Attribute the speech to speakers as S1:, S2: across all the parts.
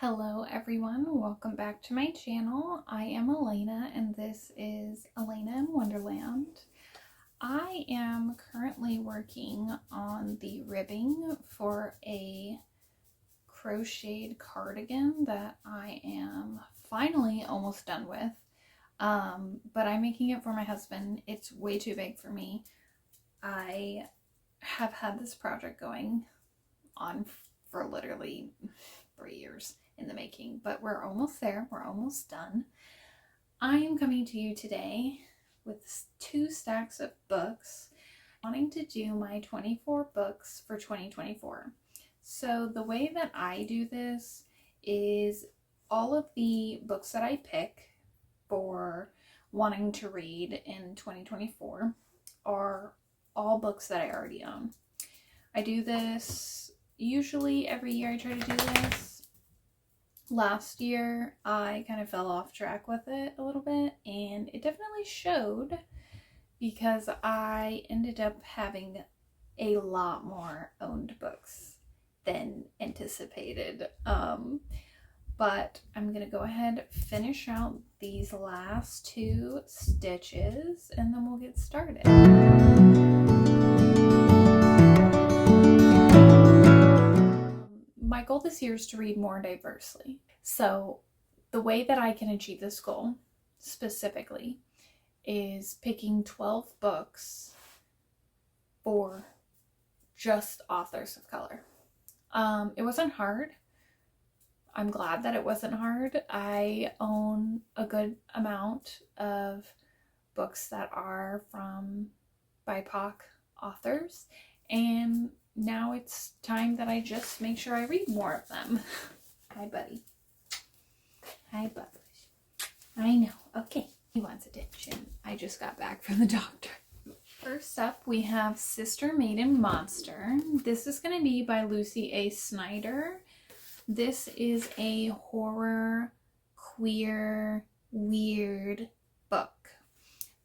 S1: Hello everyone, welcome back to my channel. I am Elena and this is Elena in Wonderland. I am currently working on the ribbing for a crocheted cardigan that I am finally almost done with. But I'm making it for my husband. It's way too big for me. I have had this project going on for literally 3 years in the making, but we're almost there. We're almost done. I am coming to you today with 2 stacks of books, wanting to do my 24 books for 2024. So the way that I do this is all of the books that I pick for wanting to read in 2024 are all books that I already own. I do this usually every year. I try to do this. Last year I kind of fell off track with it a little bit, and it definitely showed because I ended up having a lot more owned books than anticipated. But I'm gonna go ahead, finish out these last 2 stitches, and then we'll get started. My goal this year is to read more diversely. So the way that I can achieve this goal specifically is picking 12 books for just authors of color. It wasn't hard. I'm glad that it wasn't hard. I own a good amount of books that are from BIPOC authors, and now it's time that I just make sure I read more of them. Hi, buddy. Hi, Bubbles. I know. Okay. He wants attention. I just got back from the doctor. First up, we have Sister Maiden Monster. This is going to be by Lucy A. Snyder. This is a horror, queer, weird book.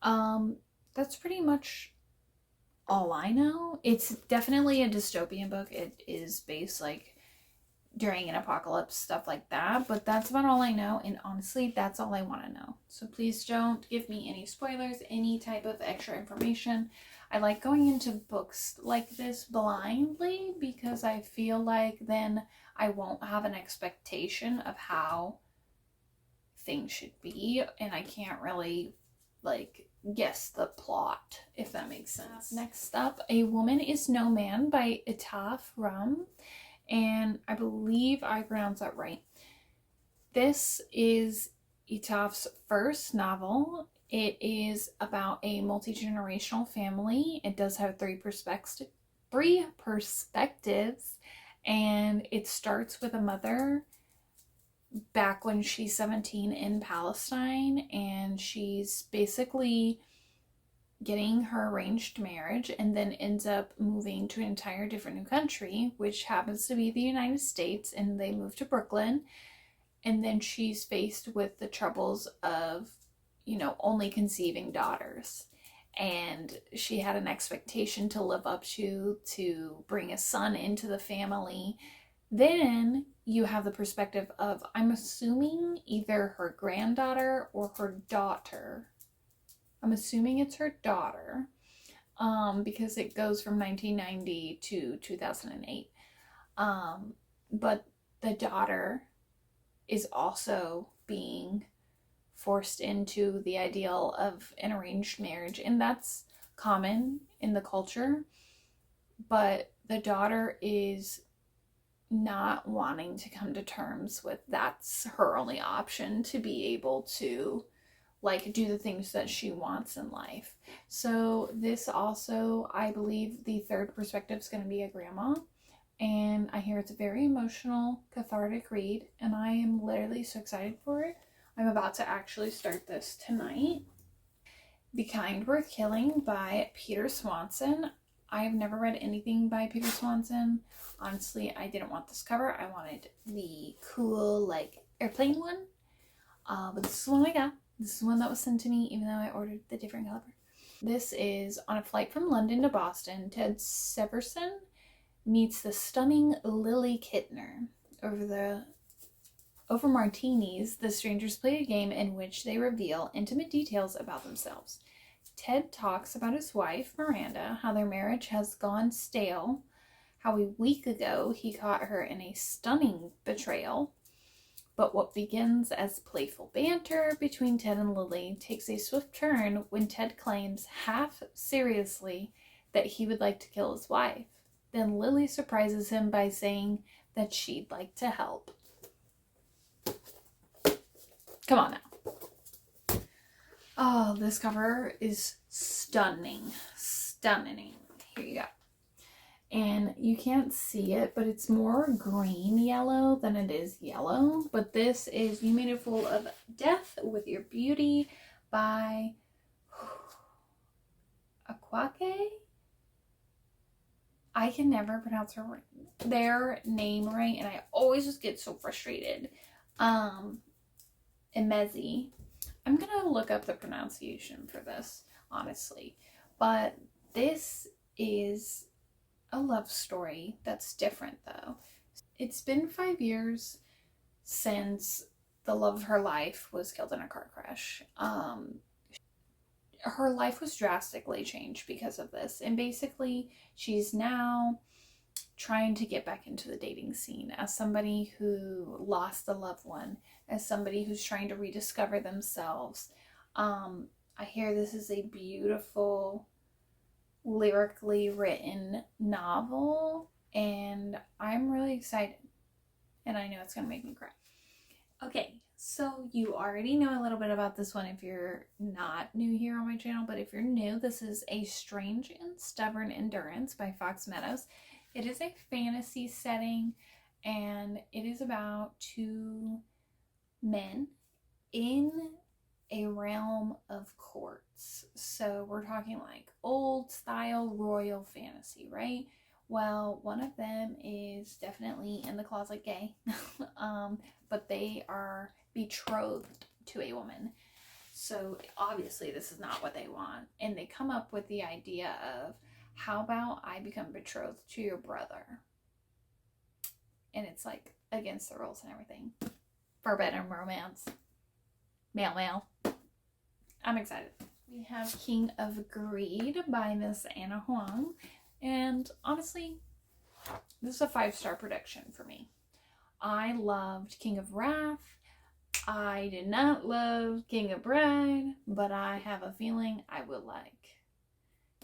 S1: That's pretty much all I know. It's definitely a dystopian book. It is based like during an apocalypse, stuff like that, but that's about all I know, and honestly that's all I want to know. So please don't give me any spoilers, any type of extra information. I like going into books like this blindly because I feel like then I won't have an expectation of how things should be, and I can't really like guess the plot, if that makes sense. Next up, A Woman Is No Man by Itaf Rum, and I believe I pronounced that right. This is Itaf's first novel. It is about a multi-generational family. It does have 3 perspectives, and it starts with a mother back when she's 17 in Palestine, and she's basically getting her arranged marriage and then ends up moving to an entire different new country, which happens to be the United States, and they move to Brooklyn. And then she's faced with the troubles of, only conceiving daughters. And she had an expectation to live up to bring a son into the family. Then you have the perspective of, I'm assuming, either her granddaughter or her daughter. I'm assuming it's her daughter, because it goes from 1990 to 2008. But the daughter is also being forced into the ideal of an arranged marriage, and that's common in the culture. But the daughter is not wanting to come to terms with that's her only option to be able to do the things that she wants in life. So this also, I believe the 3rd perspective is going to be a grandma, and I hear it's a very emotional, cathartic read, and I am literally so excited for it. I'm about to actually start this tonight. The Kind Worth Killing by Peter Swanson. I have never read anything by Peter Swanson. Honestly, I didn't want this cover. I wanted the cool, airplane one. But this is one I got. This is one that was sent to me, even though I ordered the different color. This is On a Flight from London to Boston. Ted Severson meets the stunning Lily Kittner over the Over martinis, the strangers play a game in which they reveal intimate details about themselves. Ted talks about his wife, Miranda, how their marriage has gone stale, how a week ago he caught her in a stunning betrayal. But what begins as playful banter between Ted and Lily takes a swift turn when Ted claims, half seriously, that he would like to kill his wife. Then Lily surprises him by saying that she'd like to help. Come on now. Oh, this cover is stunning. Stunning. Here you go. And you can't see it, but it's more green yellow than it is yellow. But this is You Made a Fool of Death with Your Beauty by Akwake. I can never pronounce their name right, and I always just get so frustrated. Emezi. I'm gonna look up the pronunciation for this, honestly. But this is a love story that's different, though. It's been 5 years since the love of her life was killed in a car crash. Her life was drastically changed because of this, and basically she's now trying to get back into the dating scene as somebody who lost a loved one, as somebody who's trying to rediscover themselves. I hear this is a beautiful, lyrically written novel, and I'm really excited, and I know it's gonna make me cry. Okay, so you already know a little bit about this one if you're not new here on my channel, but if you're new, this is A Strange and Stubborn Endurance by Fox Meadows. It is a fantasy setting, and it is about two men in a realm of courts. So we're talking like old style royal fantasy, right? Well, one of them is definitely in the closet gay, but they are betrothed to a woman. So obviously this is not what they want. And they come up with the idea of, how about I become betrothed to your brother? And it's like against the rules and everything. Forbidden romance. Male. I'm excited. We have King of Greed by Miss Anna Huang. And honestly, this is a 5-star prediction for me. I loved King of Wrath. I did not love King of Bride, but I have a feeling I will like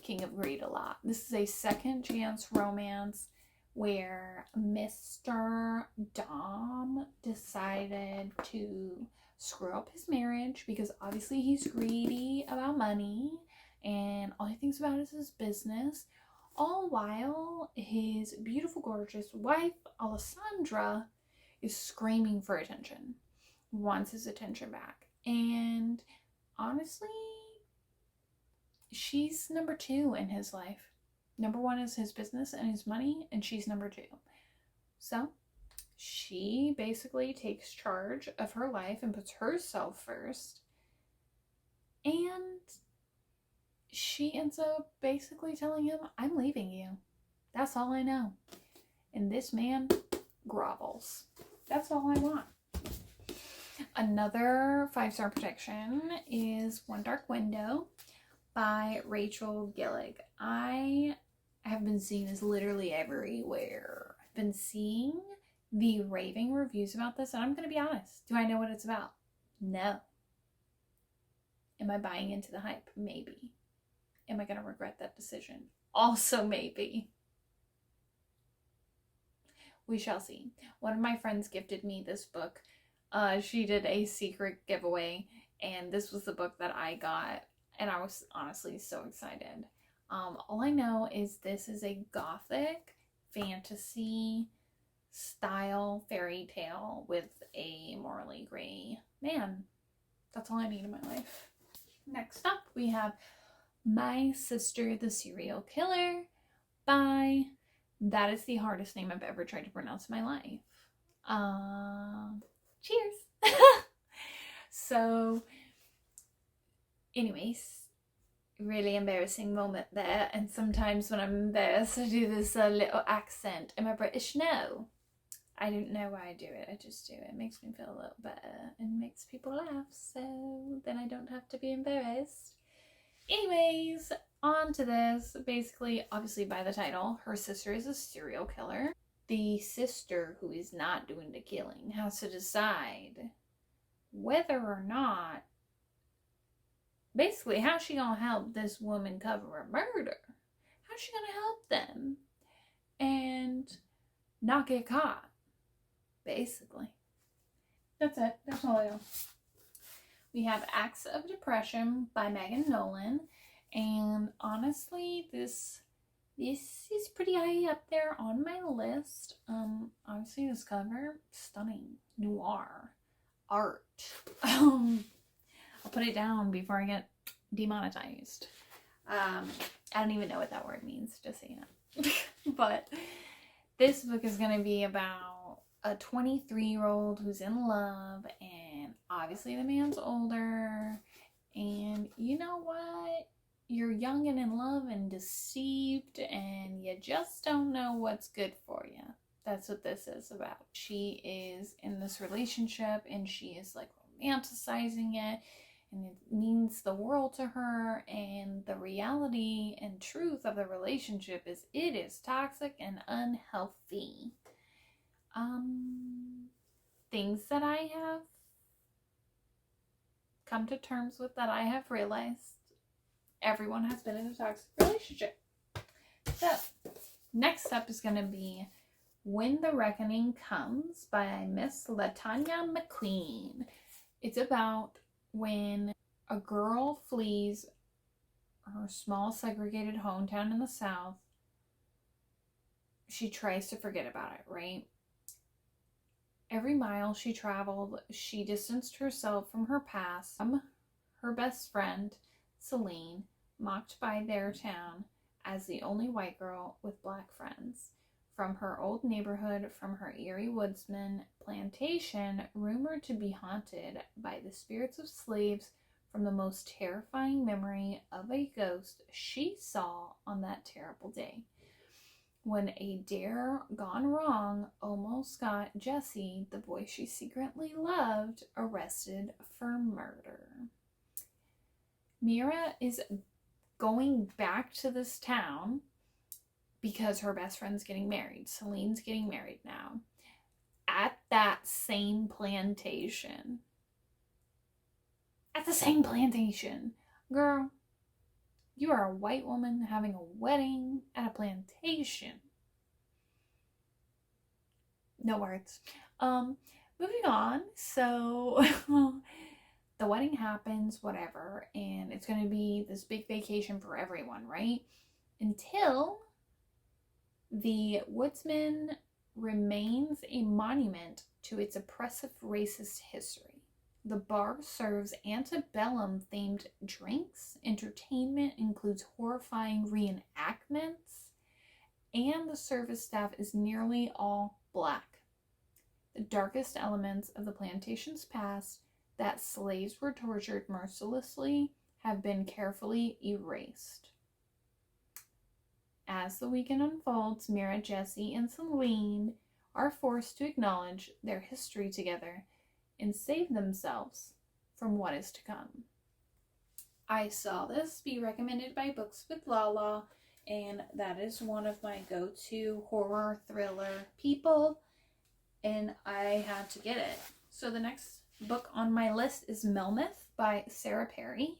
S1: King of Greed a lot. This is a second chance romance where Mr. Dom decided to screw up his marriage because obviously he's greedy about money and all he thinks about is his business, all while his beautiful, gorgeous wife, Alessandra, is screaming for attention, wants his attention back. And honestly, she's number 2 in his life. Number 1 is his business and his money, and she's number 2. So she basically takes charge of her life and puts herself first. And she ends up basically telling him, I'm leaving you. That's all I know. And this man grovels. That's all I want. Another 5-star prediction is One Dark Window by Rachel Gillig. I have been seeing this literally everywhere. I've been seeing the raving reviews about this, and I'm going to be honest. Do I know what it's about? No. Am I buying into the hype? Maybe. Am I going to regret that decision? Also maybe. We shall see. One of my friends gifted me this book. She did a secret giveaway, and this was the book that I got, and I was honestly so excited. All I know is this is a gothic fantasy style fairy tale with a morally gray man. That's all I need in my life. Next up, we have My Sister the Serial Killer by, that is the hardest name I've ever tried to pronounce in my life. Cheers. So anyways, really embarrassing moment there, and sometimes when I'm embarrassed I do this little accent. Am I British? No, I don't know why I do it. I just do it. It makes me feel a little better and makes people laugh, so then I don't have to be embarrassed. Anyways, on to this. Basically, obviously by the title, her sister is a serial killer. The sister who is not doing the killing has to decide whether or not, basically, how's she gonna help this woman cover a murder? How's she gonna help them and not get caught? Basically. That's it. That's all I know. We have Acts of Depression by Megan Nolan. And honestly, this is pretty high up there on my list. Obviously this cover, stunning. Noir. Art. I'll put it down before I get demonetized. I don't even know what that word means, just so you know. But this book is going to be about a 23-year-old who's in love, and obviously the man's older, and you know what? You're young and in love and deceived, and you just don't know what's good for you. That's what this is about. She is in this relationship, and she is like romanticizing it, and it means the world to her, and the reality and truth of the relationship is it is toxic and unhealthy. Things that I have come to terms with, that I have realized everyone has been in a toxic relationship. So, next up is going to be When the Reckoning Comes by Miss LaTanya McQueen. It's about when a girl flees her small segregated hometown in the South. She tries to forget about it, right? Every mile she traveled, she distanced herself from her past, from her best friend, Celine, mocked by their town as the only white girl with black friends, from her old neighborhood, from her Erie woodsman plantation, rumored to be haunted by the spirits of slaves, from the most terrifying memory of a ghost she saw on that terrible day, when a dare gone wrong almost got Jesse, the boy she secretly loved, arrested for murder. Mira is going back to this town because her best friend's getting married. Celine's getting married now at that same plantation. At the same plantation. Girl, you are a white woman having a wedding at a plantation. No words. Moving on. So the wedding happens, whatever, and it's going to be this big vacation for everyone, right? Until the woodsman remains a monument to its oppressive racist history. The bar serves antebellum themed drinks. Entertainment includes horrifying reenactments, and the service staff is nearly all black. The darkest elements of the plantation's past, that slaves were tortured mercilessly, have been carefully erased. As the weekend unfolds, Mira, Jesse, and Celine are forced to acknowledge their history together and save themselves from what is to come. I saw this be recommended by Books with Lala, and that is one of my go-to horror thriller people, and I had to get it. So the next book on my list is Melmoth by Sarah Perry.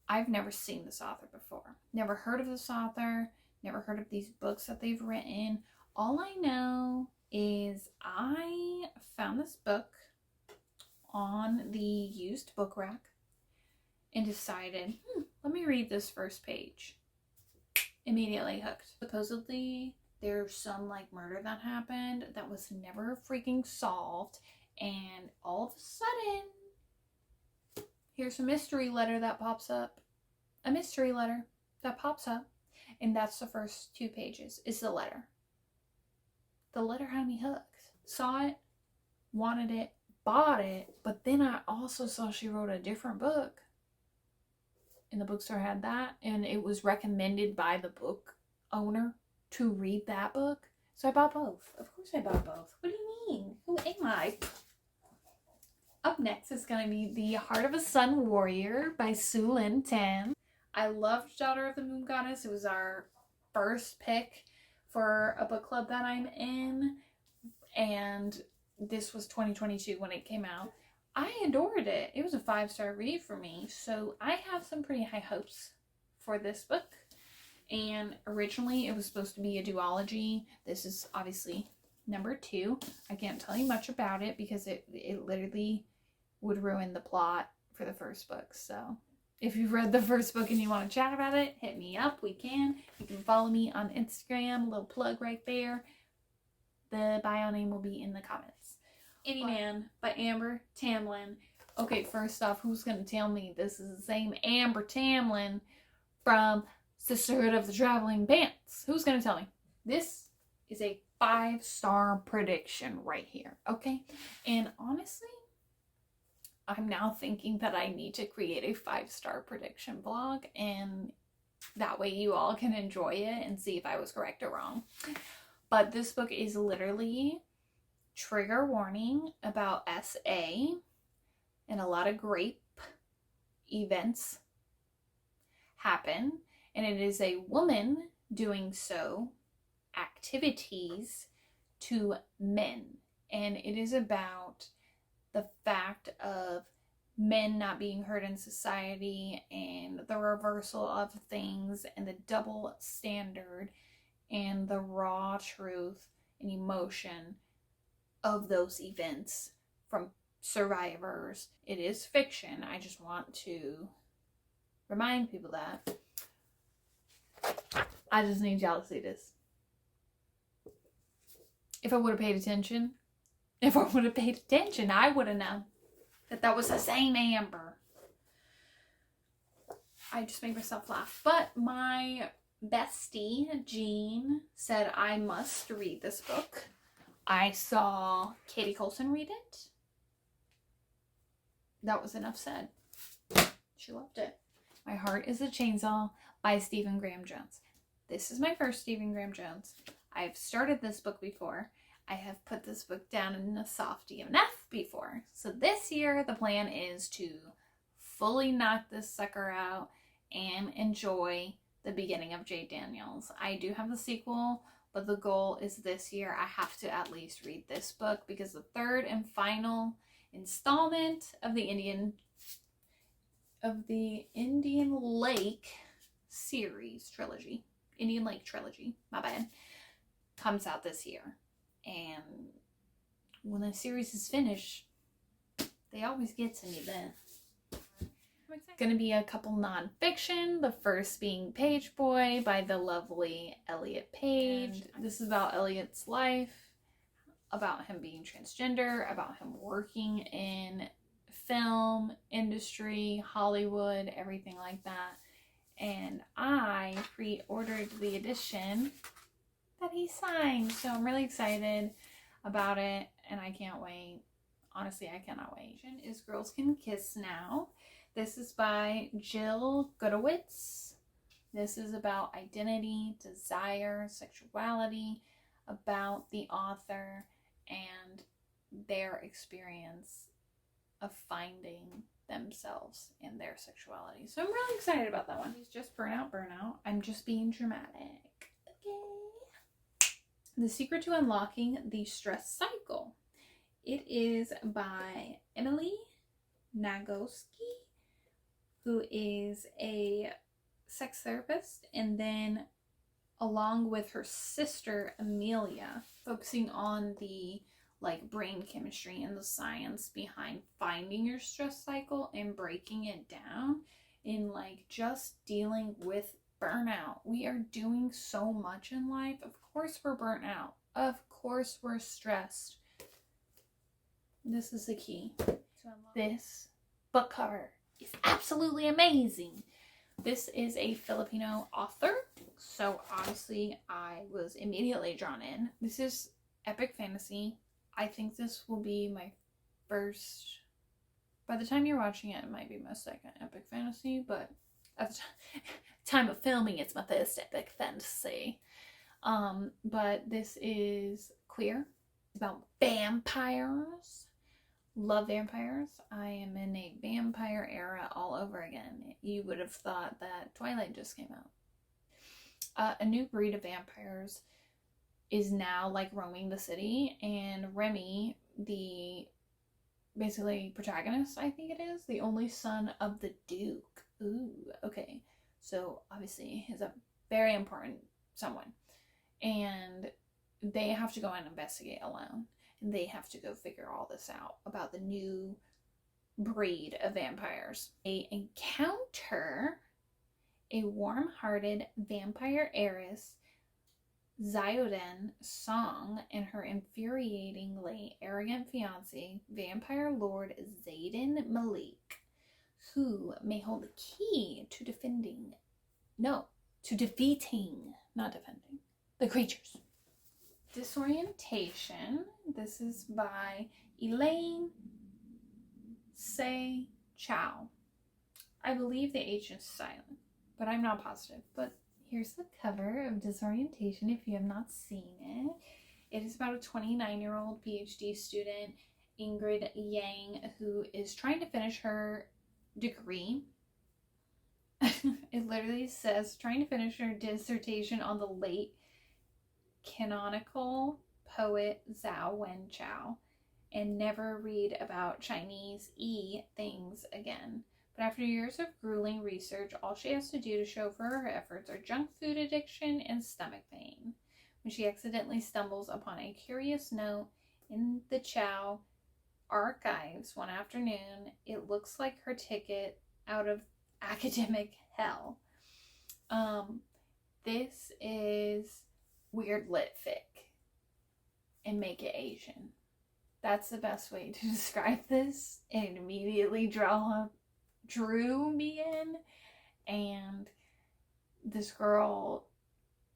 S1: I've never seen this author before. Never heard of this author. Never heard of these books that they've written. All I know is I found this book on the used book rack and decided, let me read this first page. Immediately hooked. Supposedly there's some like murder that happened that was never freaking solved, and all of a sudden here's a mystery letter that pops up. A mystery letter that pops up, and that's the first 2 pages is the letter. The letter had me hooked. Saw it, wanted it, bought it, but then I also saw she wrote a different book. And the bookstore had that, and it was recommended by the book owner to read that book. So I bought both. Of course I bought both. What do you Queen. Who am I? Up next is going to be The Heart of a Sun Warrior by Su Lin Tan. I loved Daughter of the Moon Goddess. It was our first pick for a book club that I'm in, and this was 2022 when it came out. I adored it. It was a 5-star read for me, so I have some pretty high hopes for this book. And originally it was supposed to be a duology. This is obviously number 2. I can't tell you much about it because it literally would ruin the plot for the first book. So if you've read the first book and you want to chat about it, hit me up. We can. You can follow me on Instagram. A little plug right there. The bio name will be in the comments. Any Man by Amber Tamlin. Okay, first off, who's going to tell me this is the same Amber Tamlin from Sisterhood of the Traveling Pants? Who's going to tell me? This is a 5-star prediction right here, okay? And honestly, I'm now thinking that I need to create a 5-star prediction blog, and that way you all can enjoy it and see if I was correct or wrong. But this book is literally, trigger warning about SA, and a lot of grape events happen, and it is a woman doing so activities to men, and it is about the fact of men not being heard in society and the reversal of things and the double standard and the raw truth and emotion of those events from survivors. It is fiction. I just want to remind people that. I just need y'all to see this. If I would have paid attention, I would have known that that was the same Amber. I just made myself laugh. But my bestie, Jean, said I must read this book. I saw Katie Coulson read it. That was enough said. She loved it. My Heart is a Chainsaw by Stephen Graham Jones. This is my first Stephen Graham Jones. I've started this book before. I have put this book down in a soft DNF before. So this year, the plan is to fully knock this sucker out and enjoy the beginning of Jade Daniels. I do have the sequel, but the goal is this year I have to at least read this book, because the third and final installment of the Indian Lake series trilogy, Indian Lake trilogy, my bad, comes out this year. And when the series is finished, they always get to me then. Going to be a couple nonfiction, the first being Page Boy by the lovely Elliot Page. And this is about Elliot's life, about him being transgender, about him working in film industry, Hollywood, everything like that. And I pre-ordered the edition that he signed, so I'm really excited about it, and I can't wait. Honestly, I cannot wait. Is Girls Can Kiss Now. This is by Jill Gutowitz. This is about identity, desire, sexuality, about the author and their experience of finding themselves in their sexuality. So I'm really excited about that one. It's just burnout. I'm just being dramatic. Okay. The Secret to Unlocking the Stress Cycle. It is by Emily Nagoski, who is a sex therapist, and then along with her sister Amelia, focusing on the brain chemistry and the science behind finding your stress cycle and breaking it down, in just dealing with burnout. We are doing so much in life. Of course we're burnt out. Of course we're stressed. This is the key. This book cover is absolutely amazing. This is a Filipino author, so obviously I was immediately drawn in. This is epic fantasy. I think this will be my first, by the time you're watching it, it might be my second epic fantasy, but at the time of filming, it's my first epic fantasy. But this is queer. about vampires. Love vampires. I am in a vampire era all over again. You would have thought that Twilight just came out. A new breed of vampires is now like roaming the city, and Remy, the basically protagonist, I think it is, the only son of the Duke. Ooh, okay. So obviously he's a very important someone. And they have to go and investigate alone. And they have to go figure all this out about the new breed of vampires. They encounter a warm-hearted vampire heiress, Zioden Song, and her infuriatingly arrogant fiance, vampire lord Zayden Malik, who may hold the key to defeating, not defending, the creatures. Disorientation. This is by Elaine Say Chow. I believe the H is silent, but I'm not positive. But here's the cover of Disorientation if you have not seen it. It is about a 29-year-old PhD student, Ingrid Yang, who is trying to finish her degree. It literally says trying to finish her dissertation on the late canonical poet Zhao Wenchao and never read about Chinese things again. But after years of grueling research, all she has to do to show for her efforts are junk food addiction and stomach pain. When she accidentally stumbles upon a curious note in the Chow archives one afternoon, it looks like her ticket out of academic hell. This is weird lit fic and make it Asian. That's the best way to describe this. And it immediately drew me in. And this girl,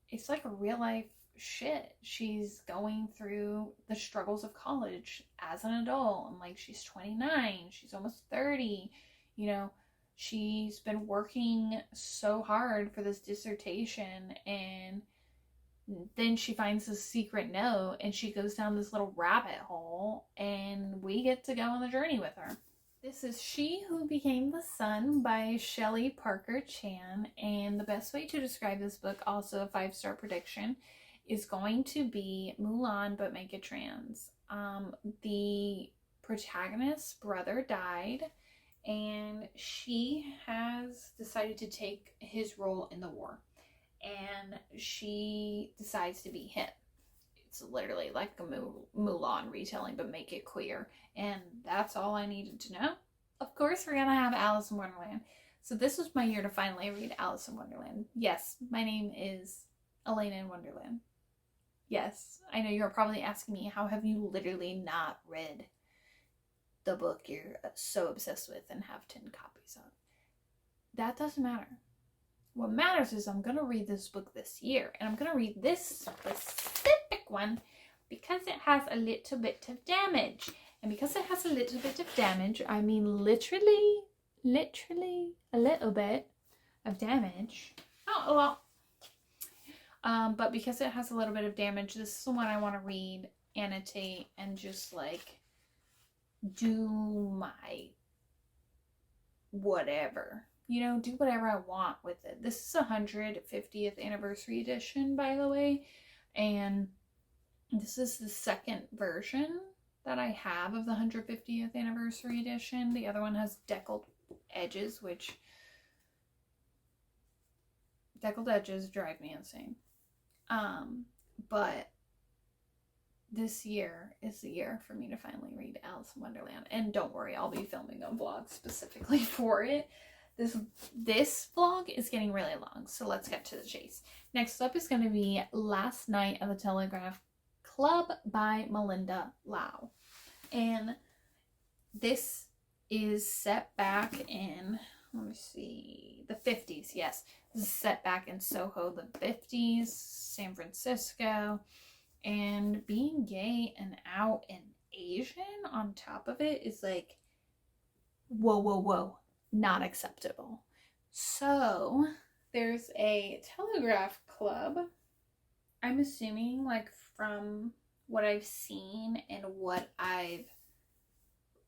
S1: it's like a real life shit. She's going through the struggles of college as an adult, and like she's 29, she's almost 30, you know. She's been working so hard for this dissertation, and then she finds this secret note and she goes down this little rabbit hole, and we get to go on the journey with her. This is She Who Became the Sun by Shelley Parker Chan, and the best way to describe this book, also a 5-star prediction, is going to be Mulan, but make it trans. The protagonist's brother died, and she has decided to take his role in the war, and she decides to be him. It's literally like a Mulan retelling, but make it queer. And that's all I needed to know. Of course, we're gonna have Alice in Wonderland. So this was my year to finally read Alice in Wonderland. Yes, my name is Elena in Wonderland. Yes, I know you're probably asking me, how have you literally not read the book you're so obsessed with and have 10 copies of? That doesn't matter. What matters is I'm going to read this book this year, and I'm going to read this specific one because it has a little bit of damage. And because it has a little bit of damage, I mean literally a little bit of damage. Oh, well. But because it has a little bit of damage, this is the one I want to read, annotate, and just like do my whatever. You know, do whatever I want with it. This is 150th anniversary edition, by the way. And this is the second version that I have of the 150th anniversary edition. The other one has deckled edges, which deckled edges drive me insane. But this year is the year for me to finally read Alice in Wonderland. And don't worry, I'll be filming a vlog specifically for it. This vlog is getting really long, so let's get to the chase. Next up is going to be Last Night at the Telegraph Club by Melinda Lau. And this is set back in, let me see, the 50s, yes. This is set back in Soho, the 50s, San Francisco. And being gay and out and Asian on top of it is like, whoa, whoa, whoa, not acceptable. So there's a Telegraph Club, I'm assuming like from what I've seen and what I've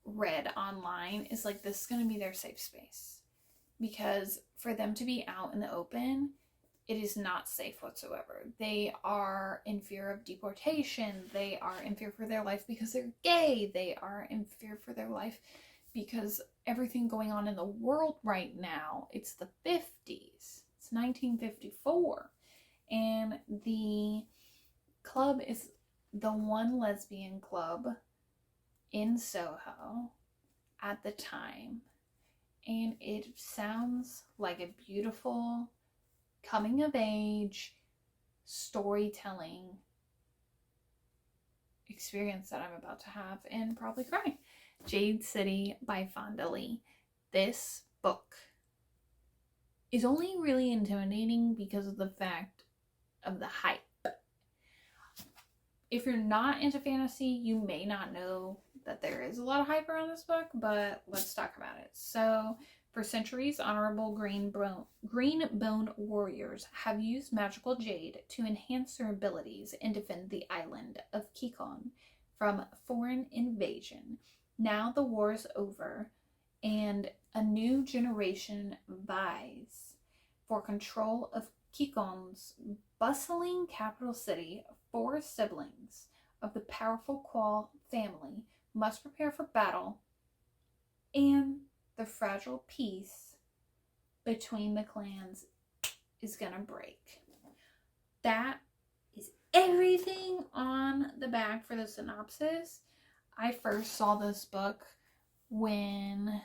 S1: read online is like this is going to be their safe space, because for them to be out in the open, it is not safe whatsoever. They are in fear of deportation. They are in fear for their life because they're gay. They are in fear for their life because everything going on in the world right now, it's the 50s. It's 1954. And the club is the one lesbian club in Soho at the time. And it sounds like a beautiful coming of age storytelling experience that I'm about to have and probably cry. Jade City by Fonda Lee. This book is only really intimidating because of the fact of the hype. If you're not into fantasy, you may not know that there is a lot of hype around this book, but let's talk about it. So, for centuries, honorable green-bone warriors have used magical jade to enhance their abilities and defend the island of Kikon from foreign invasion. Now the war is over, and a new generation vies for control of Kikon's bustling capital city. 4 siblings of the powerful Quall family must prepare for battle and the fragile peace between the clans is gonna break. That is everything on the back for the synopsis. I first saw this book when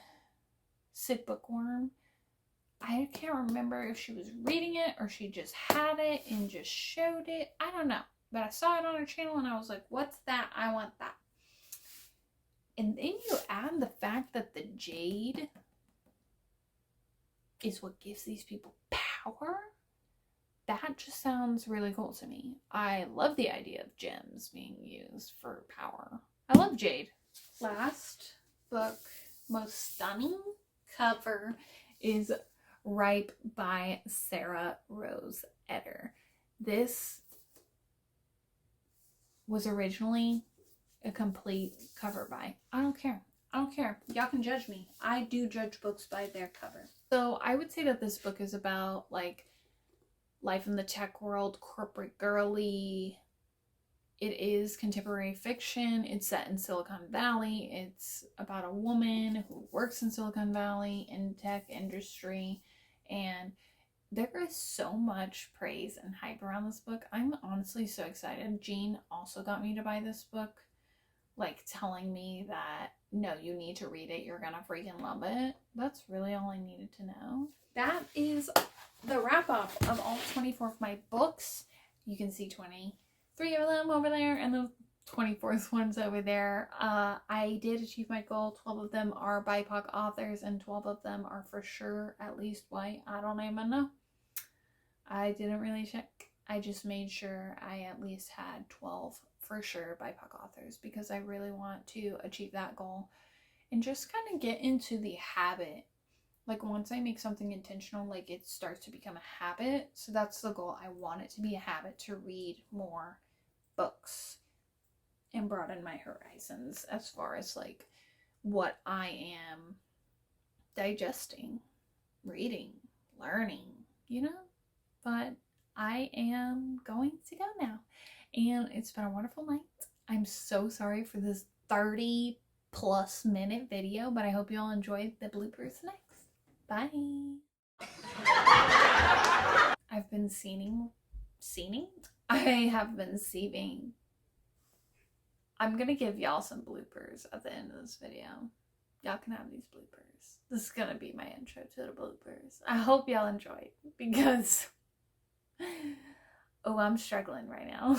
S1: Sid Bookworm, I can't remember if she was reading it or she just had it and just showed it. I don't know. But I saw it on her channel and I was like, what's that? I want that. And then you add the fact that the jade is what gives these people power. That just sounds really cool to me. I love the idea of gems being used for power. I love jade. Last book, most stunning cover is Ripe by Sarah Rose Etter. This was originally a complete cover by. I don't care. Y'all can judge me. I do judge books by their cover. So I would say that this book is about like life in the tech world, corporate girly. It is contemporary fiction. It's set in Silicon Valley. It's about a woman who works in Silicon Valley in tech industry, and there is so much praise and hype around this book. I'm honestly so excited. Jean also got me to buy this book, like telling me that, no, you need to read it. You're gonna freaking love it. That's really all I needed to know. That is the wrap up of all 24 of my books. You can see 23 of them over there and the 24th one's over there. I did achieve my goal. 12 of them are BIPOC authors and 12 of them are for sure at least white. I don't even know. I didn't really check. I just made sure I at least had 12 for sure BIPOC authors because I really want to achieve that goal and just kind of get into the habit. Like once I make something intentional, like it starts to become a habit. So that's the goal. I want it to be a habit to read more books and broaden my horizons as far as like what I am digesting, reading, learning, you know? But I am going to go now. And it's been a wonderful night. I'm so sorry for this 30+ minute video, but I hope you all enjoyed the bloopers next. Bye. I've been I have been seeing. I'm gonna give y'all some bloopers at the end of this video. Y'all can have these bloopers. This is gonna be my intro to the bloopers. I hope y'all enjoy because oh, I'm struggling right now.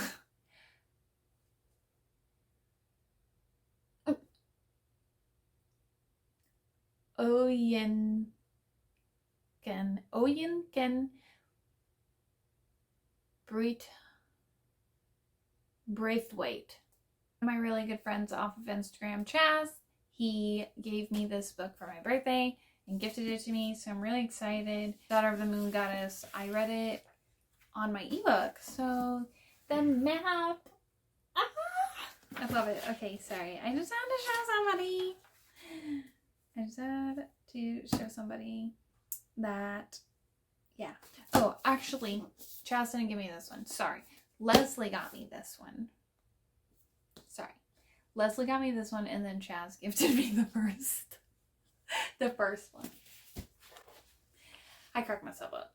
S1: Oyen Ken Braithwaite. One of my really good friends off of Instagram, Chaz, he gave me this book for my birthday and gifted it to me, so I'm really excited. Daughter of the Moon Goddess. I read it on my ebook. So the map. I love it. Okay, sorry. I just had to show somebody. I just had to show somebody that, yeah. Oh, actually, Chaz didn't give me this one. Sorry. Leslie got me this one. Sorry. Leslie got me this one, and then Chaz gifted me the first one. I cracked myself up.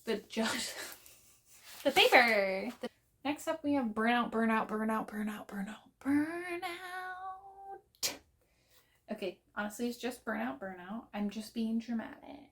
S1: The judge. The paper. Next up, we have burnout, burnout, burnout, burnout, burnout, burnout. Okay, honestly, it's just burnout, burnout. I'm just being dramatic.